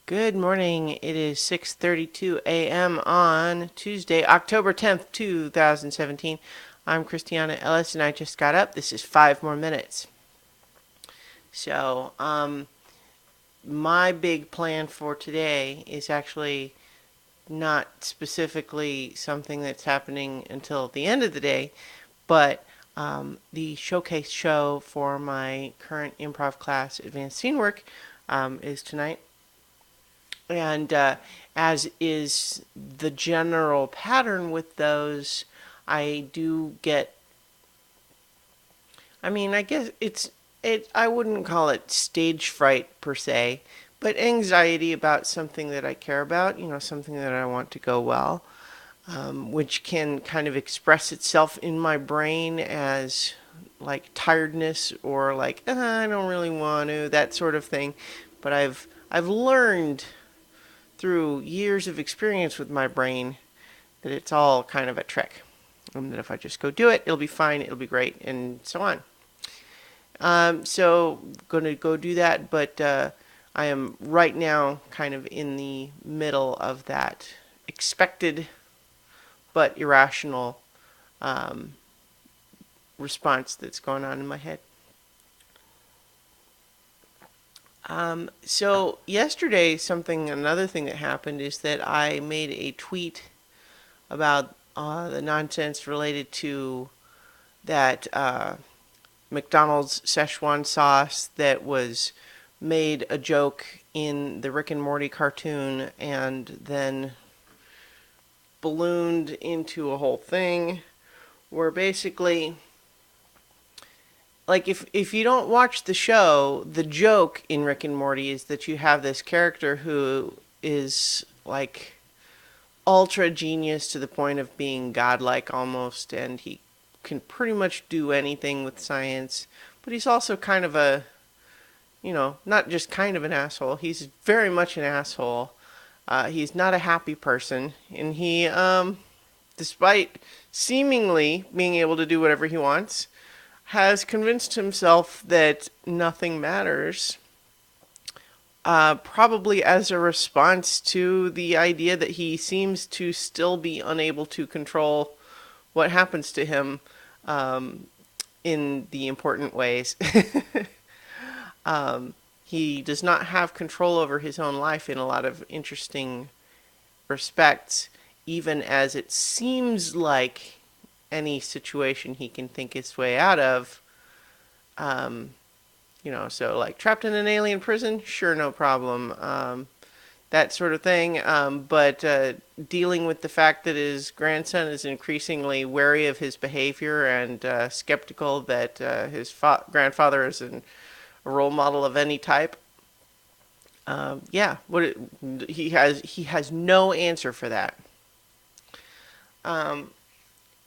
Good morning. It is 6:32 a.m. on Tuesday, October 10th, 2017. I'm Christiana Ellis and I just got up. This is 5 more minutes. So, my big plan for today is actually not specifically something that's happening until the end of the day, but the showcase show for my current improv class, Advanced Scene Work, is tonight. And as is the general pattern with those, I do get. I guess I wouldn't call it stage fright per se, but anxiety about something that I care about. Something that I want to go well, which can kind of express itself in my brain as like tiredness or like I don't really want to, that sort of thing. But I've learned through years of experience with my brain that it's all kind of a trick. And that if I just go do it, it'll be fine, it'll be great, and so on. So, going to go do that, but I am right now kind of in the middle of that expected but irrational response that's going on in my head. So yesterday, another thing that happened is that I made a tweet about the nonsense related to that McDonald's Szechuan sauce that was made a joke in the Rick and Morty cartoon and then ballooned into a whole thing where basically, like, if you don't watch the show, the joke in Rick and Morty is that you have this character who is like ultra genius to the point of being godlike almost, and he can pretty much do anything with science, but he's also kind of not just kind of an asshole, he's very much an asshole. He's not a happy person, and he, despite seemingly being able to do whatever he wants, has convinced himself that nothing matters, probably as a response to the idea that he seems to still be unable to control what happens to him in the important ways. He does not have control over his own life in a lot of interesting respects, even as it seems like any situation he can think his way out of. So like trapped in an alien prison, sure, no problem. That sort of thing. But dealing with the fact that his grandson is increasingly wary of his behavior and skeptical that his grandfather is a role model of any type. He has no answer for that.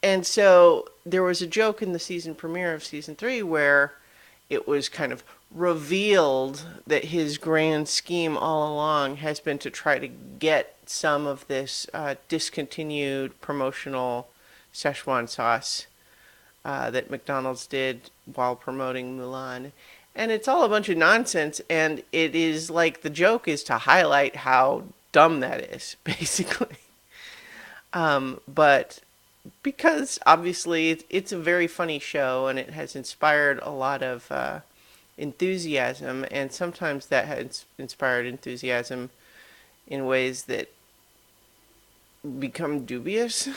And so there was a joke in the season premiere of season 3 where it was kind of revealed that his grand scheme all along has been to try to get some of this discontinued promotional Szechuan sauce that McDonald's did while promoting Mulan. And it's all a bunch of nonsense, and it is like the joke is to highlight how dumb that is, basically. But because obviously it's a very funny show and it has inspired a lot of enthusiasm, and sometimes that has inspired enthusiasm in ways that become dubious.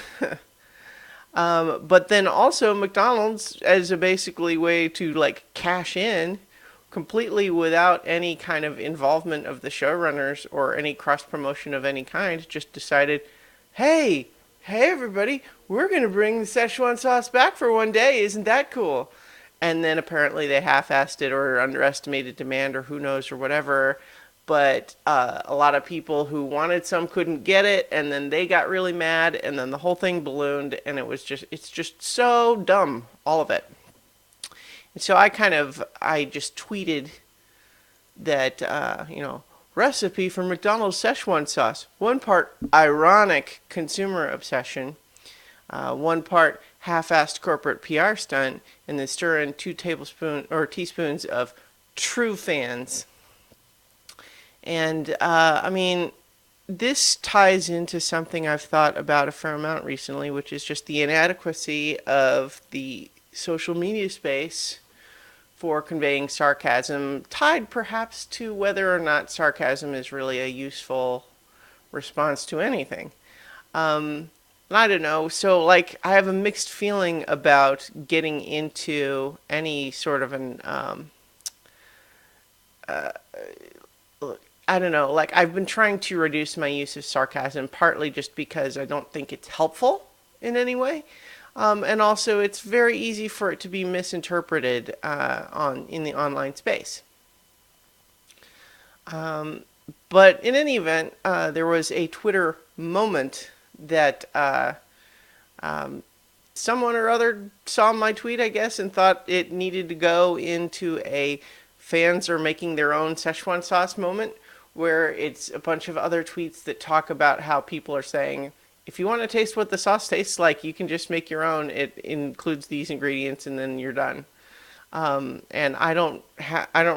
But then also McDonald's as a basically way to like cash in completely without any kind of involvement of the showrunners or any cross promotion of any kind, just decided, hey everybody, we're going to bring the Szechuan sauce back for one day. Isn't that cool? And then apparently they half-assed it or underestimated demand or who knows or whatever. But a lot of people who wanted some couldn't get it, and then they got really mad, and then the whole thing ballooned, and it's just so dumb, all of it. And so I just tweeted that, recipe for McDonald's Szechuan sauce. One part ironic consumer obsession, one part half-assed corporate PR stunt, and then stir in 2 teaspoons of true fans. And I mean, this ties into something I've thought about a fair amount recently, which is just the inadequacy of the social media space for conveying sarcasm, tied perhaps to whether or not sarcasm is really a useful response to anything. Um, I don't know. So, like, I have a mixed feeling about getting into any sort of an I don't know, like I've been trying to reduce my use of sarcasm partly just because I don't think it's helpful in any way. And also, it's very easy for it to be misinterpreted on in the online space. But in any event, there was a Twitter moment that someone or other saw my tweet, I guess, and thought it needed to go into a fans are making their own Szechuan sauce moment, where it's a bunch of other tweets that talk about how people are saying, if you want to taste what the sauce tastes like, you can just make your own. It includes these ingredients, and then you're done. And I don't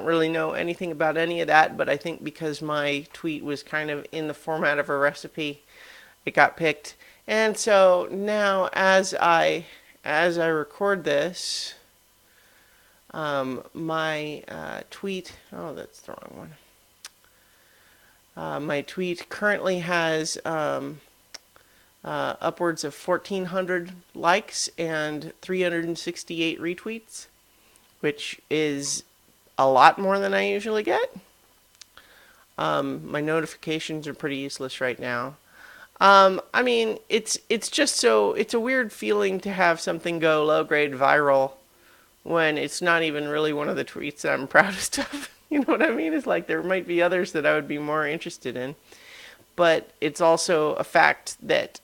really know anything about any of that, but I think because my tweet was kind of in the format of a recipe, it got picked. And so now, as I record this, my tweet. Oh, that's the wrong one. My tweet currently has upwards of 1,400 likes and 368 retweets, which is a lot more than I usually get. My notifications are pretty useless right now. I mean, it's just so it's a weird feeling to have something go low grade viral when it's not even really one of the tweets that I'm proudest of. You know what I mean? It's like there might be others that I would be more interested in, but it's also a fact that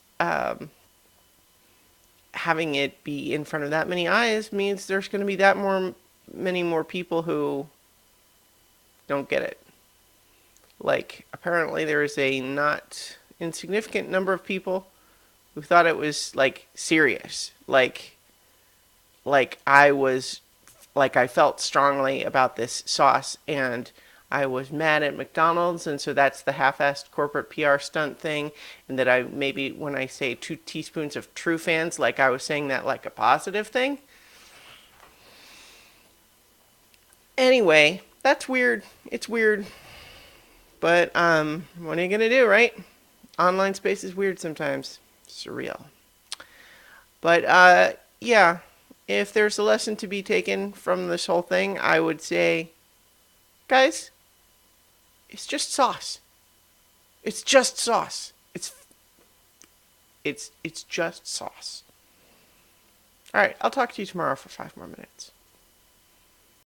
having it be in front of that many eyes means there's going to be many more people who don't get it. Like apparently there is a not insignificant number of people who thought it was like serious, like I was like I felt strongly about this sauce and I was mad at McDonald's, and so that's the half-assed corporate PR stunt thing, and that I maybe when I say 2 teaspoons of true fans, like I was saying that like a positive thing. Anyway, that's weird. It's weird, but what are you gonna do, right? Online space is weird sometimes, surreal. But yeah, if there's a lesson to be taken from this whole thing, I would say, guys, it's just sauce. It's just sauce. It's just sauce. All right, I'll talk to you tomorrow for 5 more minutes.